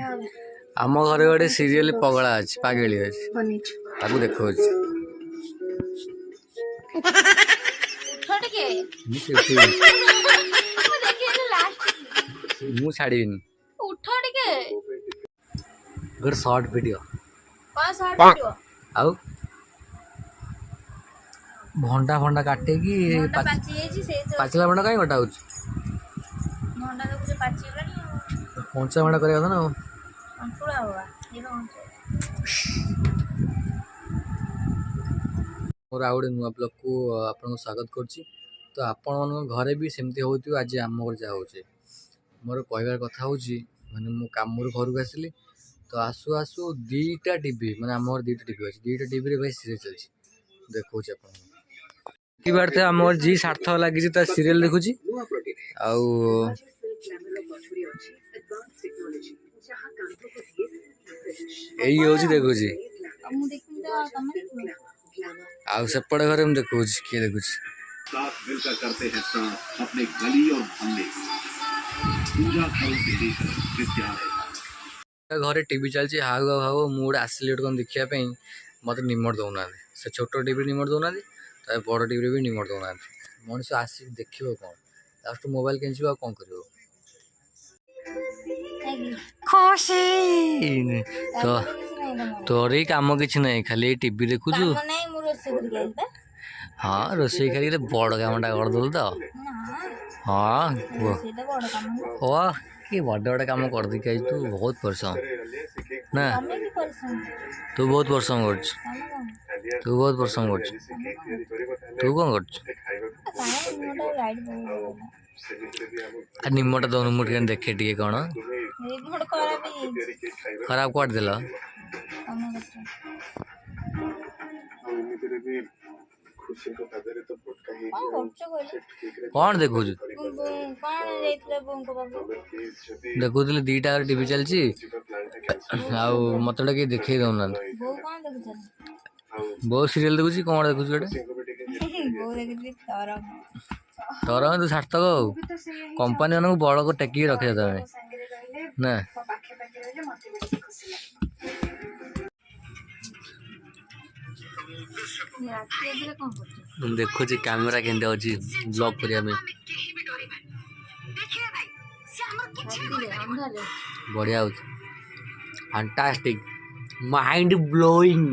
आम घर गोटे सीरियल पगला अच्छी पागेली अच्छी ताकू देखो मु छाड़ी गोटे शॉर्ट वीडियो आउ भंडा फंडा काटे कि पाचिला भंडा कहीं कटा कंचा भंडा कर ना मोर आउ गोटे नुआ ब्लॉग को आपन स्वागत करछि। तो आपण मन घरे भी सेमती होती आज आम घर जहाँ हो मोर कहबार कथा हूँ माने मु काम घर को आसली तो आसु आसु दीटा टीवी माने आम घर दीटा टीवी अच्छी दीटा टीवी भाई सीरियल चलती देखो की बार थे आम जी सार्थक लगी सीरियल देखुची आउ यही हूँ देखुची आउ सेपटे घरे हम देखुँ किए देखुची साथ मिलकर करते हैं अपने गली और मोहल्ले पूजा घरों से लेकर विद्यालय घरे टीवी चलती हाउ हाउ मुझे आसिली कौन देखापी मत निमट दौना से छोट टीवी निमट दौना बड़ टीवी भी निमट दौना मनीष आसिक देख कौन लास्ट मोबाइल कि कौन कर तो तोर ही कम कि ना खाली टीवी देखुचु हाँ रोसे खाली बड़ कामटा करदे तो हाँ कि बड़ बड़ कम कर दी तू बहुत परिश्रम ना तू बहुत परिश्रम कर तू बहुत परिश्रम कर तू कौन कर निमटा दौन मुझे देखे टे कौन खराब कर दिल कौन देखु देखुली दीटा टीवी चलची मत कि देखे दौना बहुत सीरियल देखुची कौन देखुची गोटे तोर तू सार्थक कंपानी मान बड़ को टेक रखे तुम्हें ना देखु कैमेरा के ब्लॉग करिया में बढ़िया फैंटास्टिक माइंड ब्लोइंग।